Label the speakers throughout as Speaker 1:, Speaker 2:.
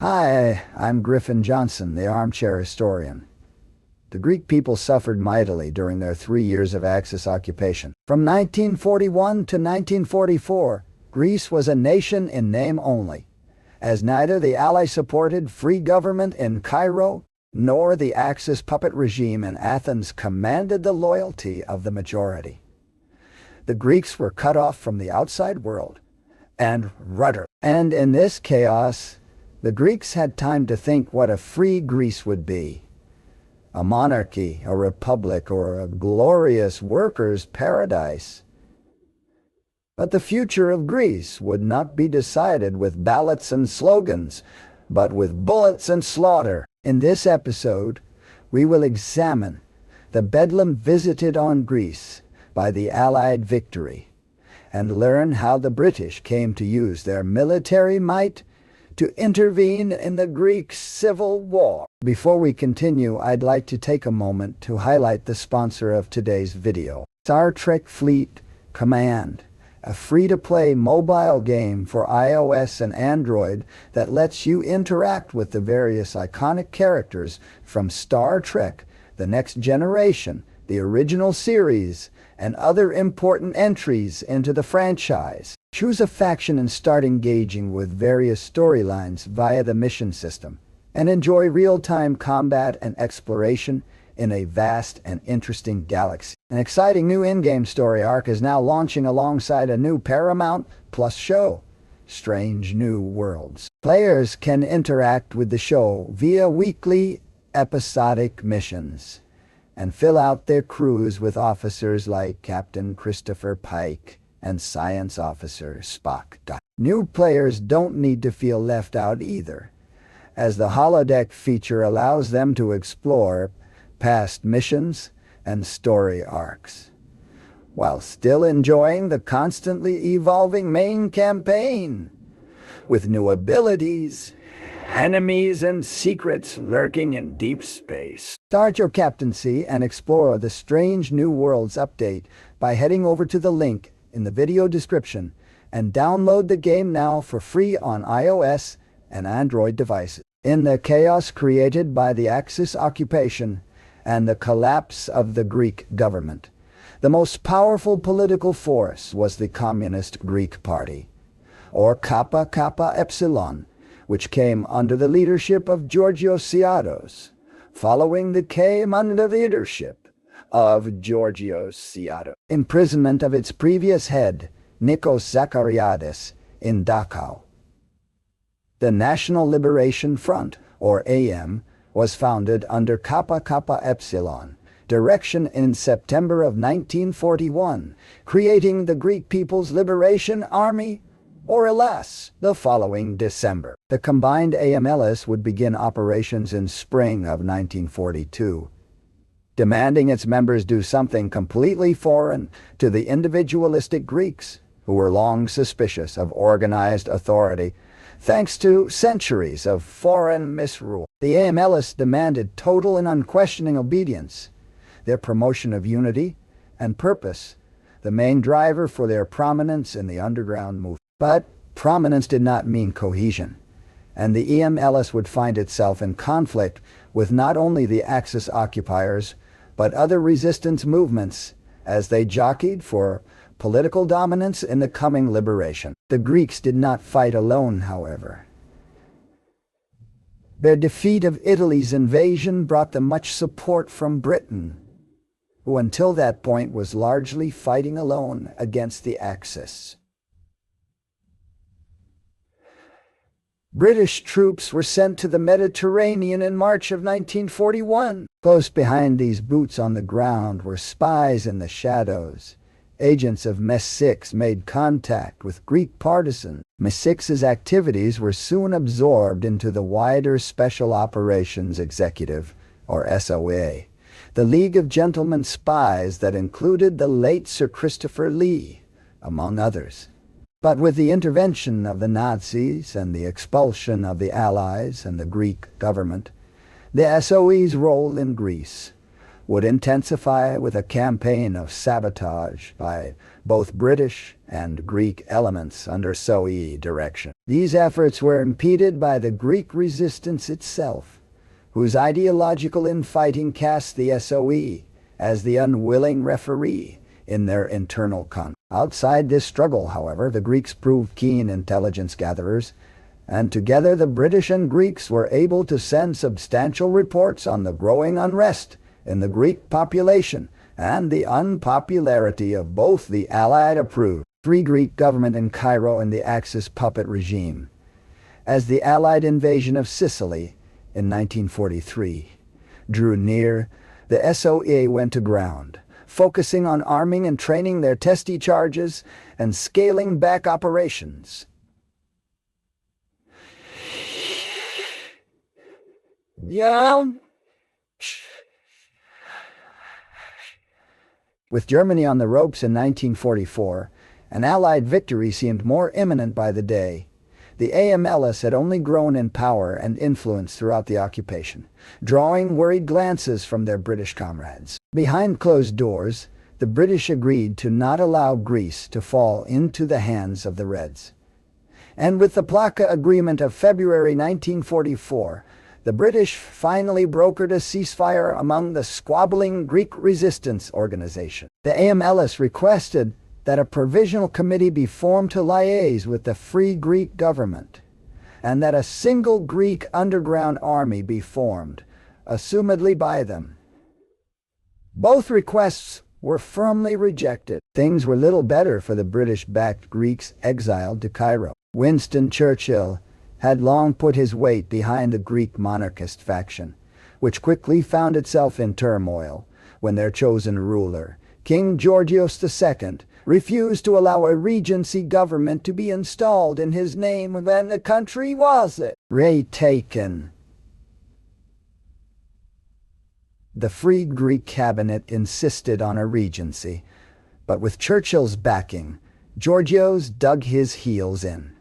Speaker 1: Hi, I'm Griffin Johnson, the armchair historian. The Greek people suffered mightily during their 3 years of Axis occupation. From 1941 to 1944, Greece was a nation in name only, as neither the Ally-supported free government in Cairo nor the Axis puppet regime in Athens commanded the loyalty of the majority. The Greeks were cut off from the outside world and rudder. And in this chaos, the Greeks had time to think what a free Greece would be. A monarchy, a republic, or a glorious workers' paradise. But the future of Greece would not be decided with ballots and slogans, but with bullets and slaughter. In this episode, we will examine the bedlam visited on Greece by the Allied victory and learn how the British came to use their military might to intervene in the Greek Civil War. Before we continue, I'd like to take a moment to highlight the sponsor of today's video, Star Trek Fleet Command, a free-to-play mobile game for iOS and Android that lets you interact with the various iconic characters from Star Trek, The Next Generation, the original series, and other important entries into the franchise. Choose a faction and start engaging with various storylines via the mission system, and enjoy real-time combat and exploration in a vast and interesting galaxy. An exciting new in-game story arc is now launching alongside a new Paramount Plus show, Strange New Worlds. Players can interact with the show via weekly episodic missions and fill out their crews with officers like Captain Christopher Pike and Science Officer Spock. New players don't need to feel left out either, as the holodeck feature allows them to explore past missions and story arcs, while still enjoying the constantly evolving main campaign, with new abilities, enemies, and secrets lurking in deep space. Start your captaincy and explore the Strange New Worlds update by heading over to the link in the video description and download the game now for free on iOS and Android devices. In the chaos created by the Axis occupation and the collapse of the Greek government, the most powerful political force was the Communist Greek Party, or Kappa Kappa Epsilon, which came under the leadership of Georgios Siados, following the came under the leadership of Georgios Siados' imprisonment of its previous head, Nikos Zachariadis, in Dachau. The National Liberation Front, or AM, was founded under Kappa Kappa Epsilon direction in September of 1941, creating the Greek People's Liberation Army, or alas, the following December. The combined AMLS would begin operations in spring of 1942, demanding its members do something completely foreign to the individualistic Greeks, who were long suspicious of organized authority, thanks to centuries of foreign misrule. The AMLS demanded total and unquestioning obedience, their promotion of unity and purpose, the main driver for their prominence in the underground movement. But prominence did not mean cohesion, and the EMLS would find itself in conflict with not only the Axis occupiers, but other resistance movements as they jockeyed for political dominance in the coming liberation. The Greeks did not fight alone, however. Their defeat of Italy's invasion brought them much support from Britain, who until that point was largely fighting alone against the Axis. British troops were sent to the Mediterranean in March of 1941. Close behind these boots on the ground were spies in the shadows. Agents of MI6 made contact with Greek partisans. MI6's activities were soon absorbed into the wider Special Operations Executive, or SOA, the League of Gentlemen Spies that included the late Sir Christopher Lee, among others. But with the intervention of the Nazis and the expulsion of the Allies and the Greek government, the SOE's role in Greece would intensify with a campaign of sabotage by both British and Greek elements under SOE direction. These efforts were impeded by the Greek resistance itself, whose ideological infighting cast the SOE as the unwilling referee in their internal conflict. Outside this struggle, however, the Greeks proved keen intelligence gatherers, and together the British and Greeks were able to send substantial reports on the growing unrest in the Greek population and the unpopularity of both the Allied-approved Free Greek government in Cairo and the Axis puppet regime. As the Allied invasion of Sicily in 1943 drew near, the SOE went to ground, focusing on arming and training their testy charges and scaling back operations. With Germany on the ropes in 1944, an Allied victory seemed more imminent by the day. The AMLS had only grown in power and influence throughout the occupation, drawing worried glances from their British comrades. Behind closed doors, the British agreed to not allow Greece to fall into the hands of the Reds. And with the Plaka Agreement of February 1944, the British finally brokered a ceasefire among the squabbling Greek resistance organization. The AMLS requested that a provisional committee be formed to liaise with the Free Greek government, and that a single Greek underground army be formed, assumedly by them. Both requests were firmly rejected. Things were little better for the British-backed Greeks exiled to Cairo. Winston Churchill had long put his weight behind the Greek monarchist faction, which quickly found itself in turmoil when their chosen ruler, King Georgios II, refused to allow a regency government to be installed in his name when the country was retaken. The Free Greek cabinet insisted on a regency, but with Churchill's backing, Georgios dug his heels in.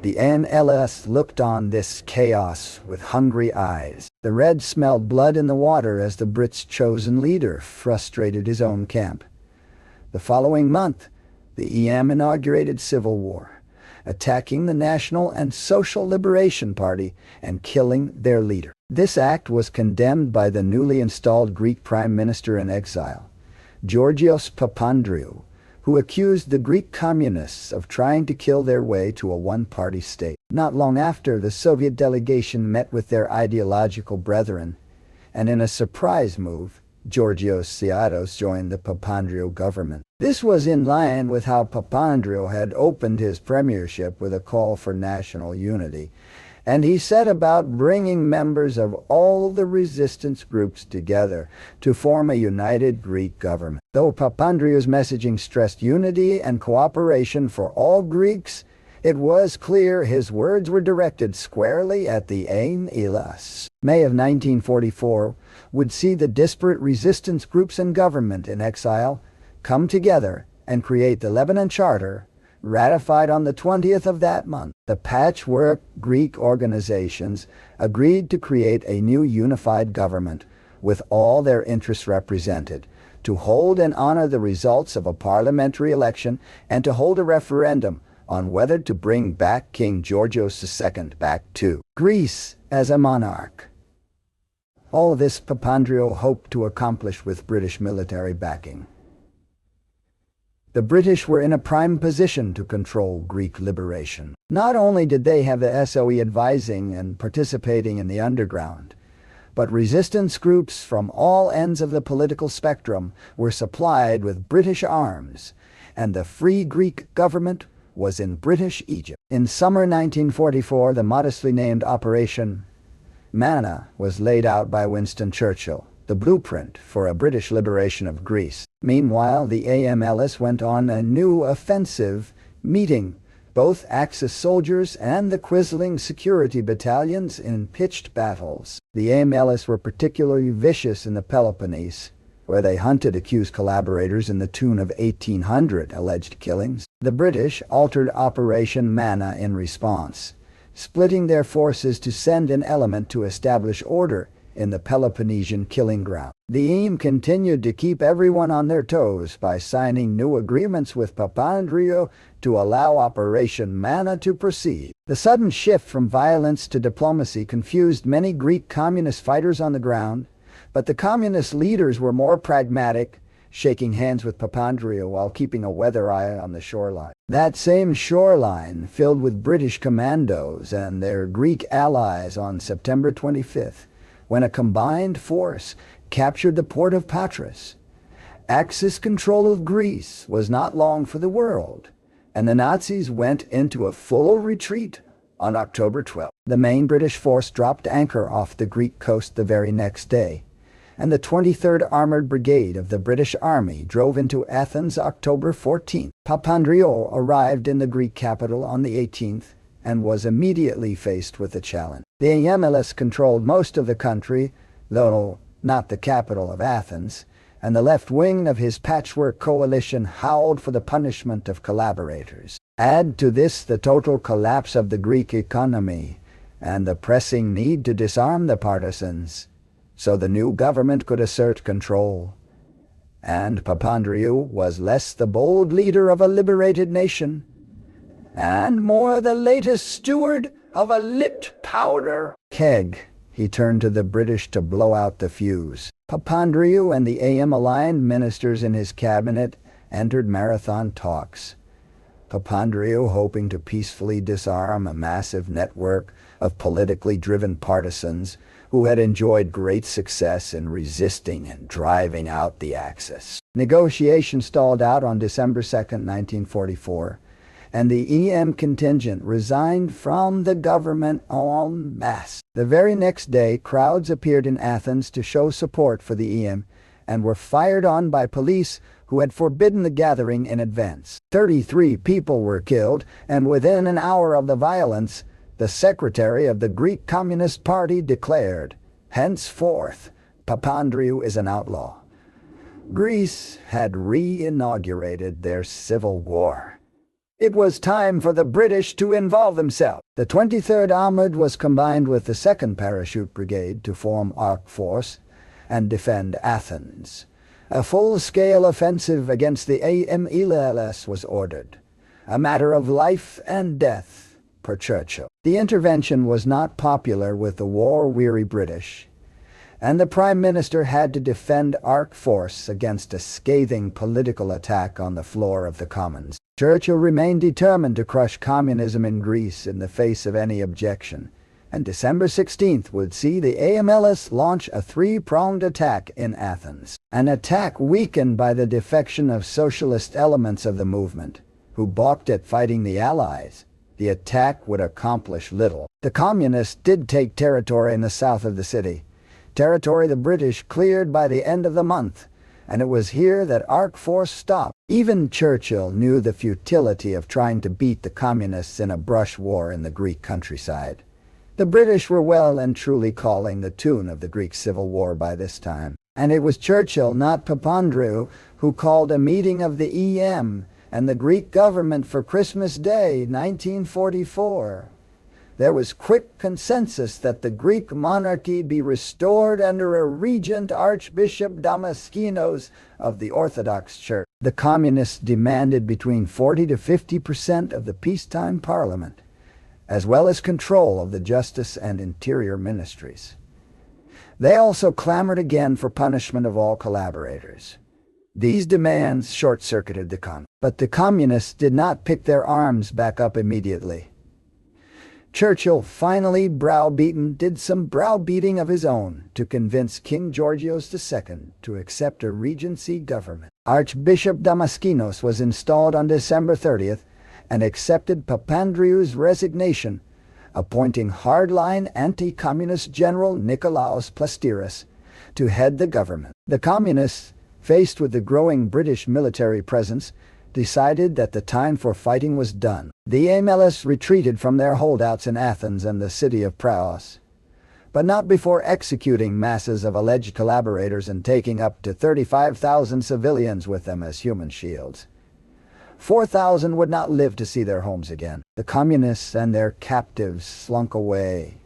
Speaker 1: The AMLS looked on this chaos with hungry eyes. The Reds smelled blood in the water as the Brits' chosen leader frustrated his own camp. The following month, the EM inaugurated civil war, attacking the National and Social Liberation Party and killing their leader. This act was condemned by the newly installed Greek Prime Minister in exile, Georgios Papandreou, who accused the Greek communists of trying to kill their way to a one-party state. Not long after, the Soviet delegation met with their ideological brethren, and in a surprise move, Georgios Tsiados joined the Papandreou government. This was in line with how Papandreou had opened his premiership with a call for national unity, and he set about bringing members of all the resistance groups together to form a united Greek government. Though Papandreou's messaging stressed unity and cooperation for all Greeks, it was clear his words were directed squarely at the AMLS. May of 1944 would see the disparate resistance groups and government in exile come together and create the Lebanon Charter, ratified on the 20th of that month. The patchwork Greek organizations agreed to create a new unified government with all their interests represented, to hold and honor the results of a parliamentary election, and to hold a referendum on whether to bring back King Georgios II back to Greece as a monarch. All this Papandreou hoped to accomplish with British military backing. The British were in a prime position to control Greek liberation. Not only did they have the SOE advising and participating in the underground, but resistance groups from all ends of the political spectrum were supplied with British arms, and the Free Greek government was in British Egypt. In summer 1944, the modestly named Operation Manna was laid out by Winston Churchill, the blueprint for a British liberation of Greece. Meanwhile, the AMLS went on a new offensive, meeting both Axis soldiers and the Quisling security battalions in pitched battles. The AMLS were particularly vicious in the Peloponnese, where they hunted accused collaborators in the tune of 1,800 alleged killings. The British altered Operation Manna in response, splitting their forces to send an element to establish order in the Peloponnesian killing ground. The EM continued to keep everyone on their toes by signing new agreements with Papandreou to allow Operation Manna to proceed. The sudden shift from violence to diplomacy confused many Greek communist fighters on the ground, but the communist leaders were more pragmatic, shaking hands with Papandreou while keeping a weather eye on the shoreline. That same shoreline filled with British commandos and their Greek allies on September 25th, when a combined force captured the port of Patras. Axis control of Greece was not long for the world, and the Nazis went into a full retreat on October 12th. The main British force dropped anchor off the Greek coast the very next day, and the 23rd Armored Brigade of the British Army drove into Athens October 14th. Papandreou arrived in the Greek capital on the 18th and was immediately faced with a challenge. The AMLS controlled most of the country, though not the capital of Athens, and the left wing of his patchwork coalition howled for the punishment of collaborators. Add to this the total collapse of the Greek economy and the pressing need to disarm the partisans, so the new government could assert control. And Papandreou was less the bold leader of a liberated nation, and more the latest steward of a lit powder keg. He turned to the British to blow out the fuse. Papandreou and the AM-aligned ministers in his cabinet entered marathon talks. Papandreou hoping to peacefully disarm a massive network of politically driven partisans who had enjoyed great success in resisting and driving out the Axis. Negotiations stalled out on December 2, 1944, and the EM contingent resigned from the government en masse. The very next day, crowds appeared in Athens to show support for the EM and were fired on by police who had forbidden the gathering in advance. 33 people were killed, and within an hour of the violence, the secretary of the Greek Communist Party declared, "Henceforth, Papandreou is an outlaw." Greece had re-inaugurated their civil war. It was time for the British to involve themselves. The 23rd Armored was combined with the 2nd Parachute Brigade to form Arc Force and defend Athens. A full-scale offensive against the AMLS was ordered, a matter of life and death per Churchill. The intervention was not popular with the war-weary British, and the Prime Minister had to defend Arc Force against a scathing political attack on the floor of the Commons. Churchill remained determined to crush communism in Greece in the face of any objection, and December 16th would see the AMLS launch a three-pronged attack in Athens. An attack weakened by the defection of socialist elements of the movement, who balked at fighting the Allies. The attack would accomplish little. The communists did take territory in the south of the city, territory the British cleared by the end of the month, and it was here that Arc Force stopped. Even Churchill knew the futility of trying to beat the communists in a brush war in the Greek countryside. The British were well and truly calling the tune of the Greek Civil War by this time, and it was Churchill, not Papandreou, who called a meeting of the EM and the Greek government for Christmas Day, 1944. There was quick consensus that the Greek monarchy be restored under a regent, Archbishop Damaskinos of the Orthodox Church. The communists demanded between 40% to 50% of the peacetime parliament, as well as control of the justice and interior ministries. They also clamored again for punishment of all collaborators. These demands short-circuited the con, but the communists did not pick their arms back up immediately. Churchill, finally browbeaten, did some browbeating of his own to convince King Georgios II to accept a regency government. Archbishop Damaskinos was installed on December 30th and accepted Papandreou's resignation, appointing hardline anti-communist General Nikolaos Plastiras to head the government. The communists, faced with the growing British military presence, decided that the time for fighting was done. The AMLS retreated from their holdouts in Athens and the city of Praos, but not before executing masses of alleged collaborators and taking up to 35,000 civilians with them as human shields. 4,000 would not live to see their homes again. The communists and their captives slunk away.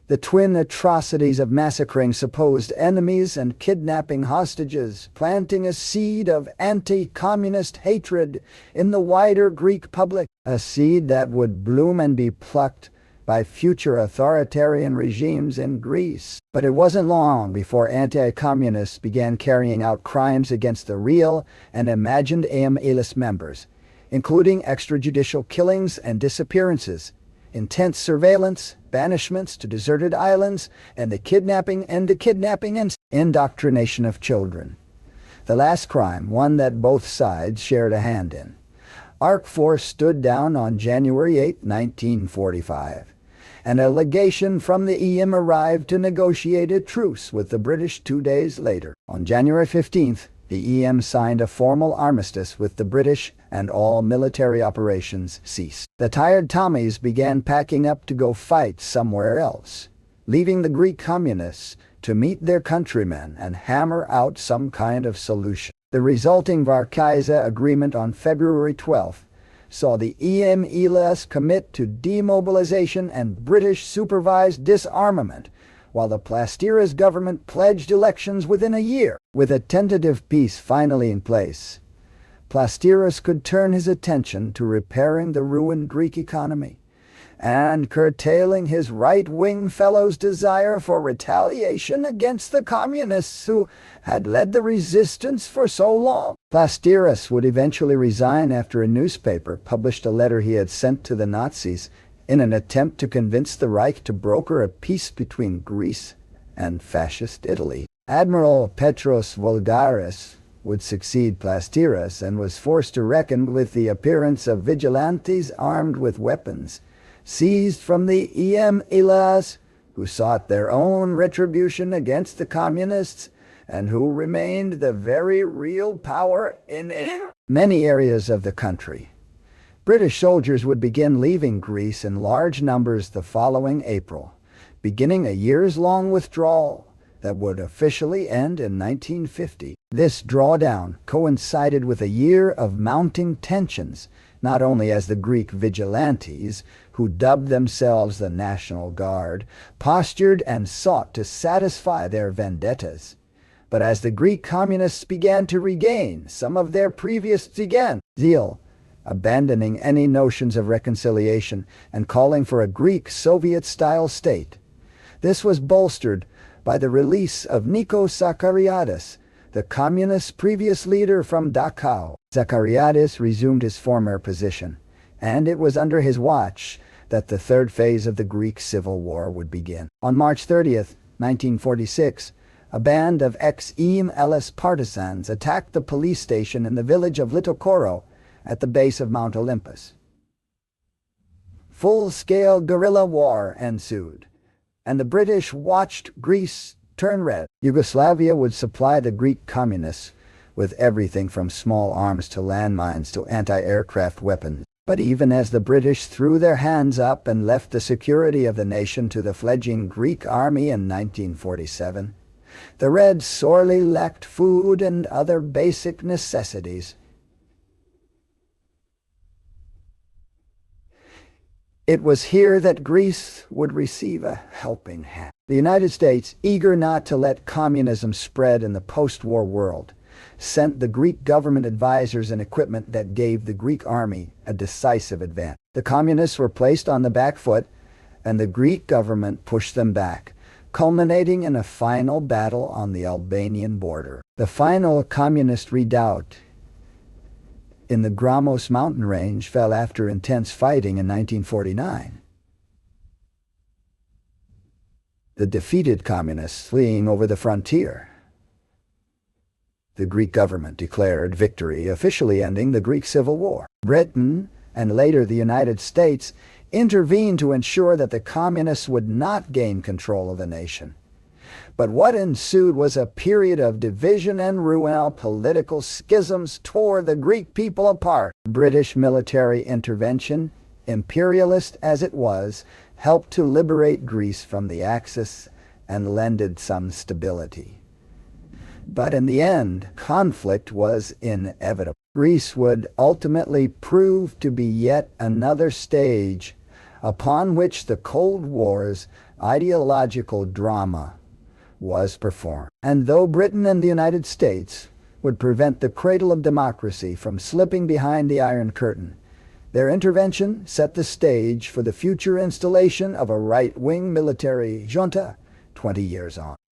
Speaker 1: The twin atrocities of massacring supposed enemies and kidnapping hostages, planting a seed of anti-communist hatred in the wider Greek public, a seed that would bloom and be plucked by future authoritarian regimes in Greece. But it wasn't long before anti-communists began carrying out crimes against the real and imagined AMA-list members, including extrajudicial killings and disappearances, intense surveillance, banishments to deserted islands, and the kidnapping and indoctrination of children. The last crime, one that both sides shared a hand in. Arc Force stood down on January 8, 1945. And a legation from the EM arrived to negotiate a truce with the British 2 days later. On January 15th, the EM signed a formal armistice with the British and all military operations ceased. The tired Tommies began packing up to go fight somewhere else, leaving the Greek communists to meet their countrymen and hammer out some kind of solution. The resulting Varkaisa agreement on February 12th saw the EM-ELAS commit to demobilization and British-supervised disarmament, while the Plastiras government pledged elections within a year. With a tentative peace finally in place, Plastiras could turn his attention to repairing the ruined Greek economy and curtailing his right-wing fellows' desire for retaliation against the communists who had led the resistance for so long. Plastiras would eventually resign after a newspaper published a letter he had sent to the Nazis in an attempt to convince the Reich to broker a peace between Greece and fascist Italy. Admiral Petros Voulgaris would succeed Plastiras and was forced to reckon with the appearance of vigilantes armed with weapons seized from the EM-ELAS, who sought their own retribution against the communists and who remained the very real power in many areas of the country. British soldiers would begin leaving Greece in large numbers the following April, beginning a years-long withdrawal that would officially end in 1950. This drawdown coincided with a year of mounting tensions, not only as the Greek vigilantes, who dubbed themselves the National Guard, postured and sought to satisfy their vendettas, but as the Greek communists began to regain some of their previous zeal, abandoning any notions of reconciliation and calling for a Greek Soviet-style state. This was bolstered by the release of Nikos Zachariadis, the communist's previous leader from Dachau. Zachariadis resumed his former position, and it was under his watch that the third phase of the Greek Civil War would begin. On March 30th, 1946, a band of ex-EM-ELAS partisans attacked the police station in the village of Litokoro at the base of Mount Olympus. Full-scale guerrilla war ensued, and the British watched Greece turn red. Yugoslavia would supply the Greek communists with everything from small arms to landmines to anti-aircraft weapons. But even as the British threw their hands up and left the security of the nation to the fledgling Greek army in 1947, the Reds sorely lacked food and other basic necessities. It was here that Greece would receive a helping hand. The United States, eager not to let communism spread in the post-war world, sent the Greek government advisors and equipment that gave the Greek army a decisive advance. The communists were placed on the back foot, and the Greek government pushed them back, culminating in a final battle on the Albanian border. The final communist redoubt in the Gramos mountain range fell after intense fighting in 1949. The defeated communists fleeing over the frontier. The Greek government declared victory, officially ending the Greek Civil War. Britain, and later the United States, intervened to ensure that the communists would not gain control of the nation. But what ensued was a period of division and ruin. Political schisms tore the Greek people apart. British military intervention, imperialist as it was, helped to liberate Greece from the Axis and lended some stability. But in the end, conflict was inevitable. Greece would ultimately prove to be yet another stage upon which the Cold War's ideological drama was performed. And though Britain and the United States would prevent the cradle of democracy from slipping behind the Iron Curtain, their intervention set the stage for the future installation of a right-wing military junta 20 years on.